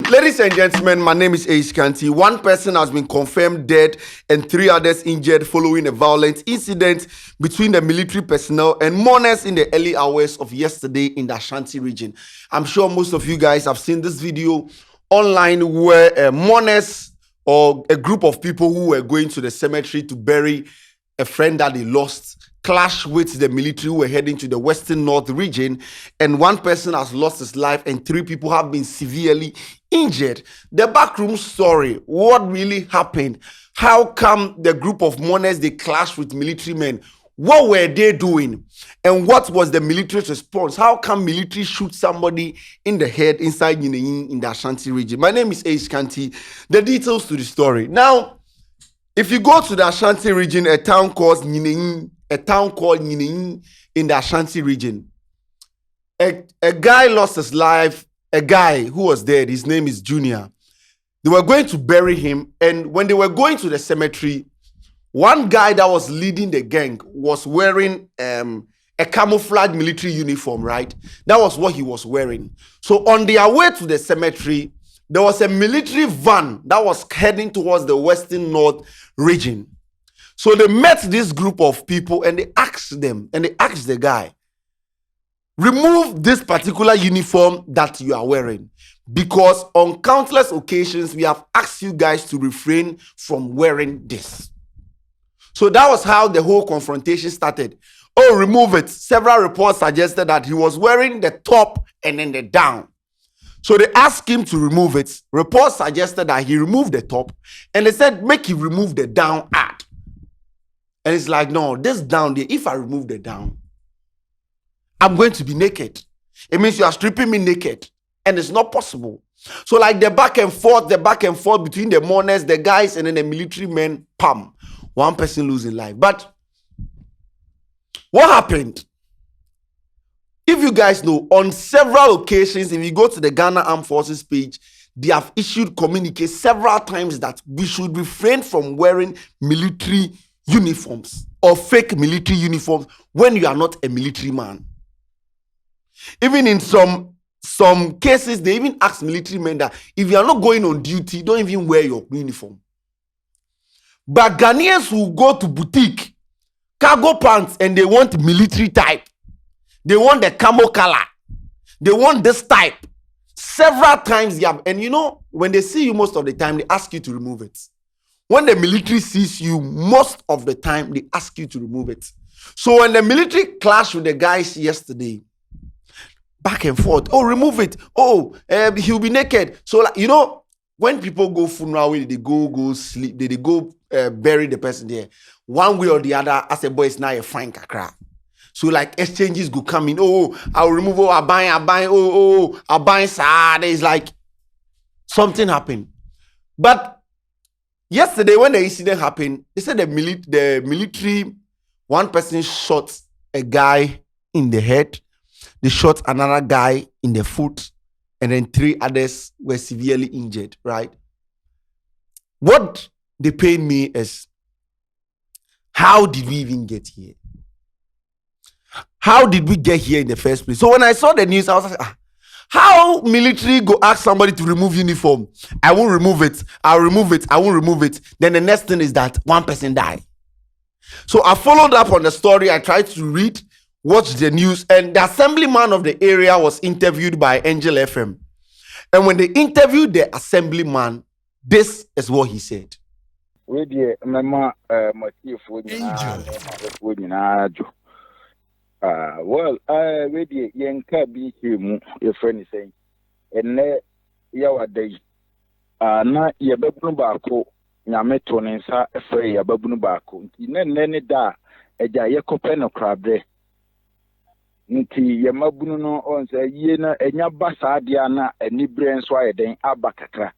Ladies and gentlemen, my name is Kanti. One person has been confirmed dead and 3 others injured following a violent incident between the military personnel and mourners in the early hours of yesterday in the Ashanti region. I'm sure most of you guys have seen this video online where mourners or a group of people who were going to the cemetery to bury a friend that they lost clash with the military who were heading to the Western North region, and one person has lost his life and 3 people have been severely injured. The backroom story, what really happened? How come the group of mourners, they clashed with military men? What were they doing? And what was the military's response? How come military shoot somebody in the head inside in the Ashanti region? My name is Kanti. The details to the story. Now, if you go to the Ashanti region, a town called Nyinyin in the Ashanti region, a guy lost his life, a guy who was dead, his name is Junior. They were going to bury him, and when they were going to the cemetery, one guy that was leading the gang was wearing a camouflage military uniform, right? That was what he was wearing. So on their way to the cemetery, there was a military van that was heading towards the Western North region. So they met this group of people and they asked the guy, remove this particular uniform that you are wearing, because on countless occasions we have asked you guys to refrain from wearing this. So that was how the whole confrontation started. Oh, remove it. Several reports suggested that he was wearing the top and then the down. So they asked him to remove it. Reports suggested that he removed the top, and they said, make him remove the down ad. And it's like, no, this down there, if I remove the down, I'm going to be naked. It means you are stripping me naked, and it's not possible. So like the back and forth between the mourners, the guys, and then the military men, pam, one person losing life. But what happened? If you guys know, on several occasions, if you go to the Ghana Armed Forces page, they have issued communiques several times that we should refrain from wearing military uniforms or fake military uniforms when you are not a military man. Even in some cases, they even ask military men that if you are not going on duty, don't even wear your uniform. But Ghanaians who go to boutique, cargo pants, and they want military type. They want the camo color. They want this type. Several times they have, and you know, when they see you most of the time, they ask you to remove it. When the military sees you, most of the time, they ask you to remove it. So when the military clashed with the guys yesterday, back and forth, oh, remove it. Oh, he'll be naked. So, like, you know, when people go funeral, they go sleep, they go bury the person there. One way or the other, as a boy, it's now a fine kakra. So like exchanges go come in. Oh, I'll remove. Oh, I buy. Oh, I buy. It's like something happened. But yesterday, when the incident happened, they said the military, one person shot a guy in the head. They shot another guy in the foot, and then 3 others were severely injured. Right? What they paid me is, how did we even get here? How did we get here in the first place? So when I saw the news, I was like, how military go ask somebody to remove uniform? I won't remove it. I'll remove it. I won't remove it. Then the next thing is that one person died. So I followed up on the story. I tried to watch the news, and the assemblyman of the area was interviewed by Angel FM. And when they interviewed the assemblyman, this is what he said. Well, really, Yanka be him, your friend is saying, and yawa day. Na ye babunu bako, Yameton and sa afraid a babunu bako. Nene da, a jayakopeno crabbe. Nti Yamabuno on say, Yena, and Yabasa Diana, and Nibrian Swiden, Abakaka.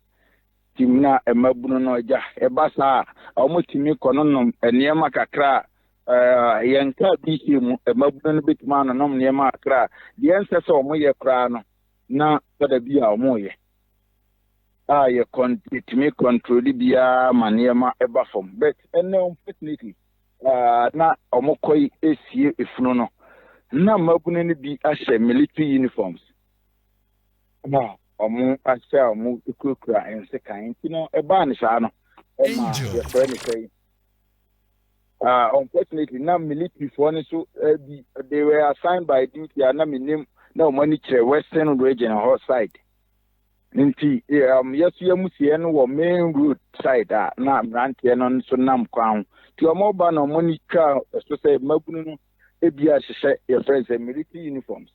Timna, a Mabuno, a basa, almost Timmy Cononum, and Yamakakra. Yanka be him, a mabun bit man, and nom near Makra. The ancestors of Moya Crano, na for the Bia Moye. You continue control the Bia Maniama Ebafom, but no, definitely. Na Omokoi is here if no. Na mabun be as military uniforms. Now, ọmụ ahyɛ ọmụ ekurakura nsekan nti no ɛbaa ne saa no ɛma yɛfrɛ ne sɛ unfortunately na military for ne so they were assigned by duty na minim na ọmụ ani kyerɛ western region hɔ side nti yɛso yɛmusie no wɔ main road side na mmeranteɛ no nso nam kwan ho nti ọmụ ba na ọmụ ani twa so sɛ mmabunu no ebi ahyehyɛ yɛfrɛ sɛ military uniforms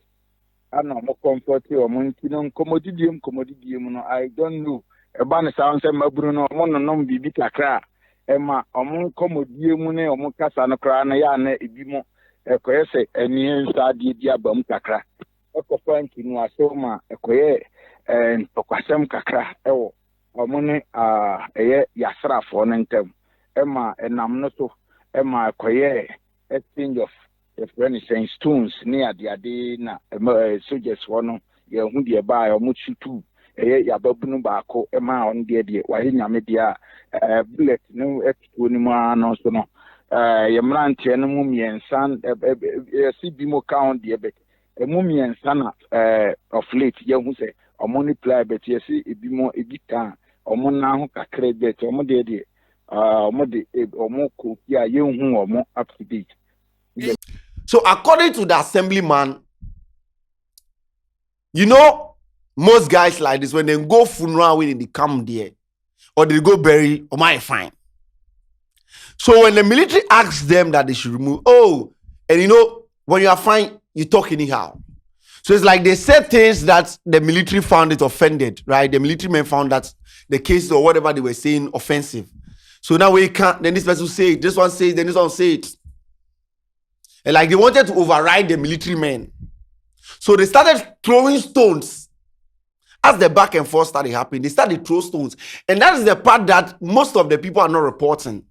ana ọmụ comfort ọmụ nti no nkɔmmɔdidie no I don't know ɛba ne saa sɛ mmabunu no ọmụ nonom biribi kakra ɛma ọmụ nkɔmmɔdie mu ne ọmụ kasa no koraa no yɛ ana ebi mu ɛkɔyɛ sɛ ɛnie nsa adeɛ bi aba mu kakra ɛkɔfa nti no asɛm ma ɛkɔyɛ ntɔkwasɛm kakra ɛwɔ ọmụ ne ɛyɛ yasrafoɔ no ntam ɛma ɛnam no so ɛma ɛkɔyɛ exchange of yɛfrɛ ne sɛ stones ne adeade na soldiers hɔ no yɛhu deɛ baa ɔmo tutu ɛyɛ yababunu baako ɛma ɔno deɛ wayɛ nyame deɛ a bullet no ɛtutuo no mu ara no so no yɛ mmeranteɛ no mu mmiɛnsa yɛsi bi mu ka ho deɛ bɛt ɛmu mmiɛnsa na of late yɛhu sɛ ɔmo ne ply bɛt yɛsi ebi ka ɔmo nan ho kakra bɛt ɔmo deɛ ɔmo de ɔmo kopi a yɛnhu ɔmo up to date. So according to the assemblyman, you know, most guys like this, when they go funeral, when they come there, or they go bury, or my fine. So when the military asks them that they should remove, and you know, when you are fine, you talk anyhow. So it's like they said things that the military found it offended, right? The military men found that the cases or whatever they were saying offensive. So now we can't, then this person say it, this one says, then this one say it. And like they wanted to override the military men. So they started throwing stones. As the back and forth started happening, they started throwing stones. And that is the part that most of the people are not reporting.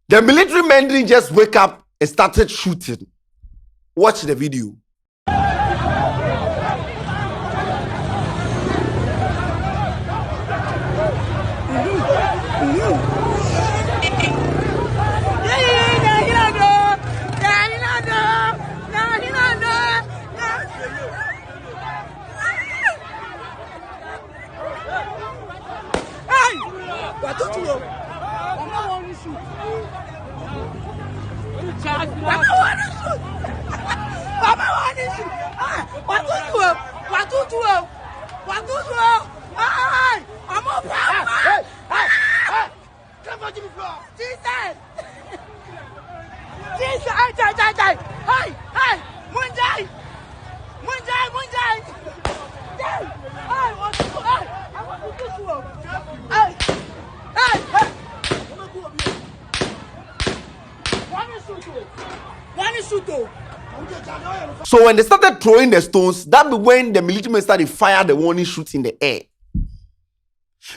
The military men didn't just wake up and started shooting. Watch the video. So when they started throwing the stones, that be when the military men started fire the warning shots in the air.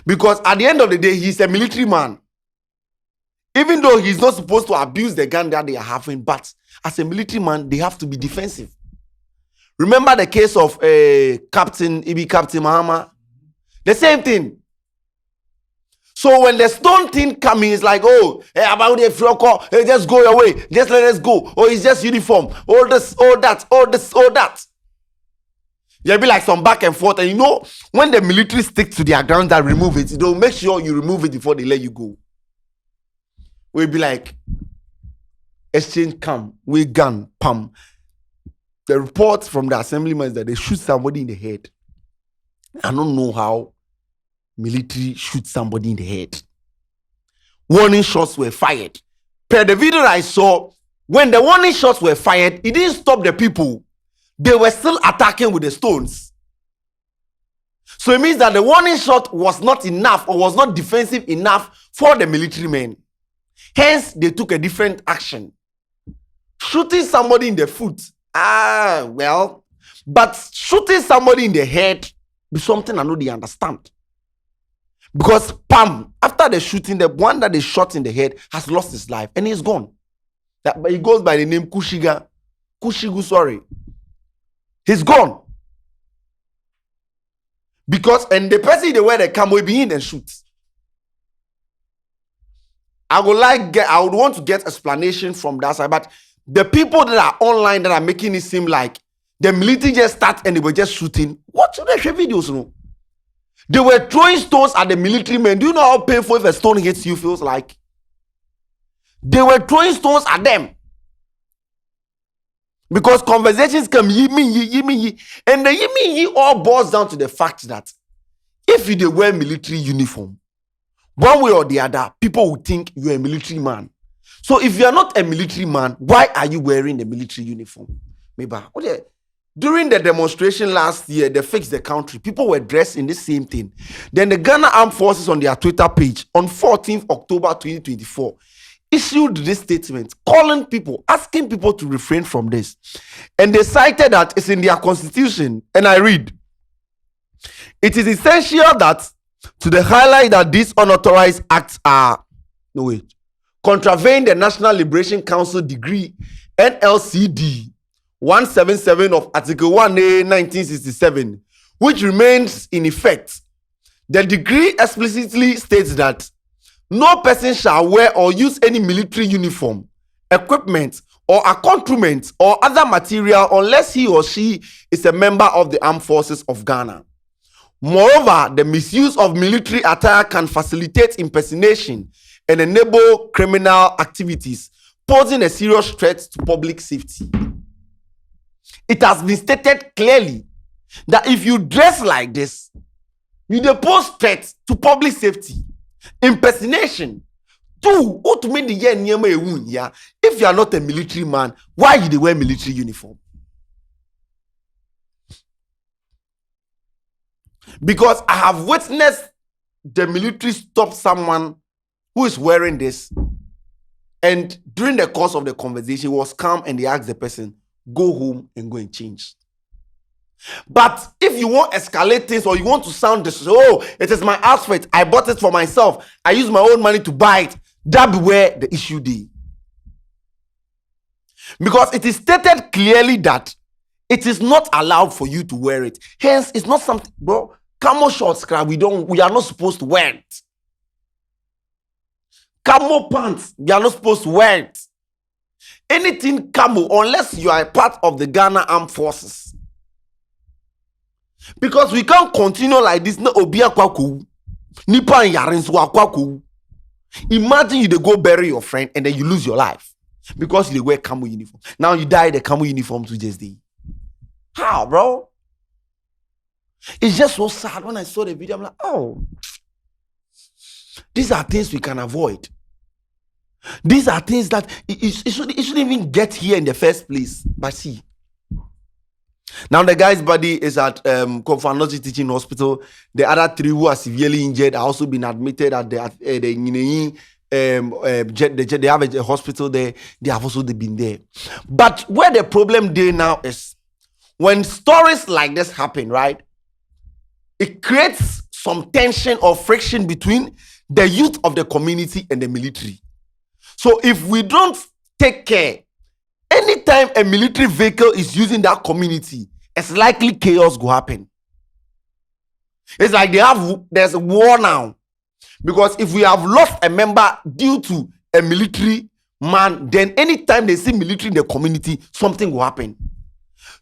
Because at the end of the day, he's a military man. Even though he's not supposed to abuse the gun that they are having, but as a military man, they have to be defensive. Remember the case of Captain Mahama? The same thing. So when the stone thing coming, it's like, about the flock, just go your way, just let us go. Or it's just uniform. All this, all that, all this, all that. You'll be like some back and forth. And you know, when the military stick to their ground that remove it, they'll make sure you remove it before they let you go. We'll be like, exchange come, we gun, pam. The report from the assemblyman is that they shoot somebody in the head. I don't know how military shoot somebody in the head. Warning shots were fired. Per the video I saw, when the warning shots were fired, it didn't stop the people. They were still attacking with the stones. So it means that the warning shot was not enough or was not defensive enough for the military men. Hence, they took a different action. Shooting somebody in the foot. Well. But shooting somebody in the head is something I know they understand. Because Pam, after the shooting, the one that they shot in the head has lost his life and he's gone. But he goes by the name Kushigu, sorry. He's gone. Because, and the person they wear the camo will be in and shoot. I would want to get explanation from that side, but the people that are online that are making it seem like The military just start and they were just shooting. What should they show videos? No? They were throwing stones at the military men. Do you know how painful if a stone hits you feels like? They were throwing stones at them. Because conversations come yi. And the yi all boils down to the fact that if you wear military uniform, one way or the other, people will think you're a military man. So if you're not a military man, why are you wearing the military uniform? Maybe. During the demonstration last year, they fixed the country. People were dressed in the same thing. Then the Ghana Armed Forces on their Twitter page on 14th October 2024 issued this statement calling people, asking people to refrain from this. And they cited that it's in their constitution. And I read, it is essential that to the highlight that these unauthorized acts are contravene the National Liberation Council Decree NLCD 177 of Article 1A 1967, which remains in effect. The decree explicitly states that no person shall wear or use any military uniform, equipment, or accoutrement or other material unless he or she is a member of the armed forces of Ghana. Moreover, the misuse of military attire can facilitate impersonation and enable criminal activities, posing a serious threat to public safety. It has been stated clearly that if you dress like this, you pose threats to public safety, impersonation. Two, if you are not a military man, why you wear military uniform? Because I have witnessed the military stop someone who is wearing this, and during the course of the conversation, was calm and they asked the person, go home and go and change. But if you want to escalate things or you want to sound this, oh, it is my outfit, I bought it for myself, I use my own money to buy it, that be where the issue is. Because it is stated clearly that it is not allowed for you to wear it. Hence, it's not something, bro. Camo shorts, we are not supposed to wear it. Camo pants, we are not supposed to wear it. Anything camo, unless you are a part of the Ghana Armed Forces. Because we can't continue like this. No obia kwaku. Nipa and yarinsu kwaku. Imagine you go bury your friend and then you lose your life because you wear camo uniform. Now you die the camo uniform to just day. How, bro? It's just so sad. When I saw the video, I'm like, oh, these are things we can avoid. These are things that it shouldn't even get here in the first place. But see, now the guy's body is at Kwadwo Teaching Hospital. The other three who are severely injured are also been admitted at they have a hospital there. They have also been there. But where the problem there now is, when stories like this happen, right? It creates some tension or friction between the youth of the community and the military. So if we don't take care, anytime a military vehicle is using that community, it's likely chaos will happen. It's like there's a war now. Because if we have lost a member due to a military man, then anytime they see military in the community, something will happen.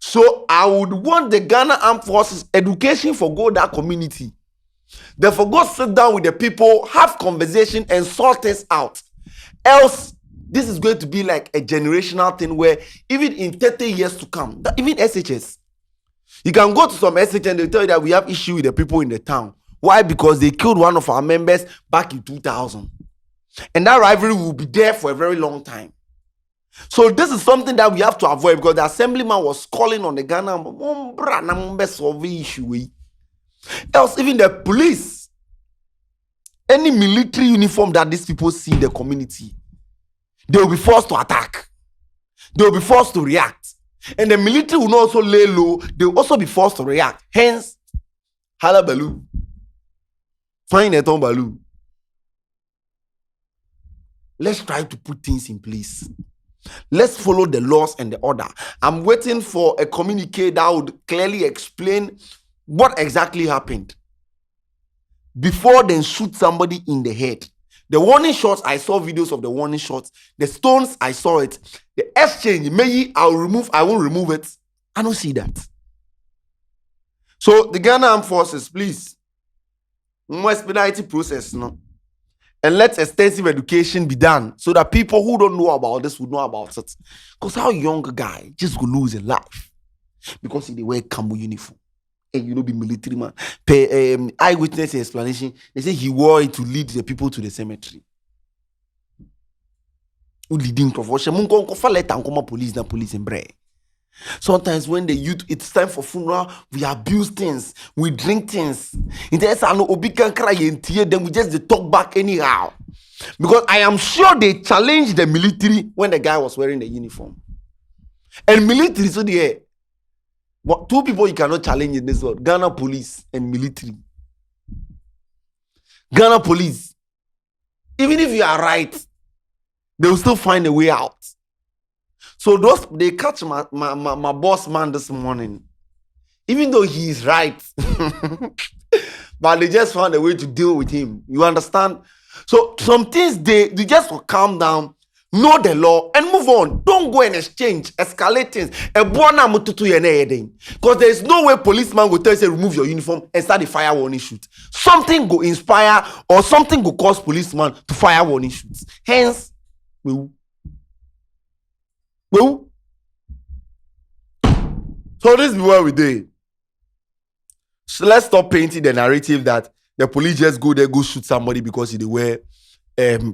So I would want the Ghana Armed Forces education for go that community. Therefore, go sit down with the people, have conversation, and sort this out. Else, this is going to be like a generational thing where even in 30 years to come, even SHS, you can go to some SHS and they tell you that we have issue with the people in the town. Why? Because they killed one of our members back in 2000. And that rivalry will be there for a very long time. So this is something that we have to avoid because the assemblyman was calling on the Ghana issue. Else, even the police, any military uniform that these people see in the community, they will be forced to attack. They will be forced to react. And the military will not also lay low. They will also be forced to react. Hence, halabaloo. Find a tombaloo. Let's try to put things in place. Let's follow the laws and the order. I'm waiting for a communique that would clearly explain what exactly happened before they shoot somebody in the head. The warning shots, I saw videos of the warning shots. The stones, I saw it. The exchange, maybe I won't remove it. I don't see that. So the Ghana Armed Forces, please, more expedited process, no, and let extensive education be done so that people who don't know about this would know about it. Because how young guy just go lose a life because he wear camo uniform and be military man. Eyewitness explanation. They say he wore it to lead the people to the cemetery. Leading profession. Police and bread. Sometimes when the youth, it's time for funeral, we abuse things, we drink things. In the obi can cry and tear, then we just talk back anyhow. Because I am sure they challenged the military when the guy was wearing the uniform. And military, so the but two people you cannot challenge in this world: Ghana police and military. Ghana police, even if you are right, they will still find a way out. So they catch my boss man this morning, even though he is right, but they just found a way to deal with him. You understand? So some things they just will calm down, know the law, and move on. Don't go and escalate things. Because there is no way policeman will tell you, remove your uniform and start the fire warning shoot. Something go inspire or something go cause policeman to fire warning shoots. Hence, well, so this is where we did. So let's stop painting the narrative that the police just go there, go shoot somebody because they wear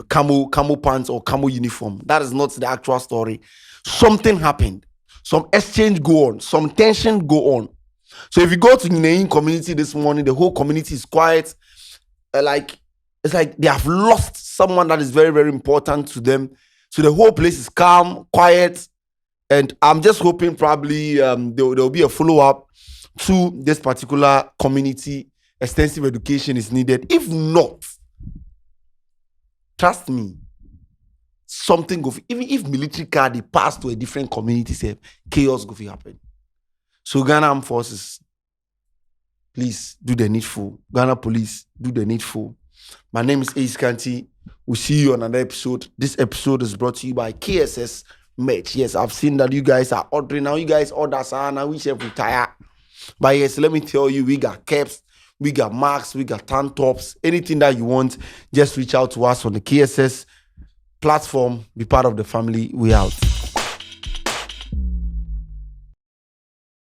camo pants or camo uniform. That is not the actual story. Something happened. Some exchange go on. Some tension go on. So if you go to the Guinean community this morning, the whole community is quiet. It's like they have lost someone that is very, very important to them. So the whole place is calm, quiet, and I'm just hoping probably there will be a follow-up to this particular community. Extensive education is needed. If not, trust me, something go. Even if military car they pass to a different community, say chaos go happen. So Ghana Armed Forces, please do the needful. Ghana Police, do the needful. My name is Ace Kanti. We'll see you on another episode. This episode is brought to you by KSS Merch. Yes, I've seen that you guys are ordering. Now you guys order, so now we should retire. But yes, let me tell you, we got caps, we got masks, we got tank tops. Anything that you want, just reach out to us on the KSS platform. Be part of the family. We out.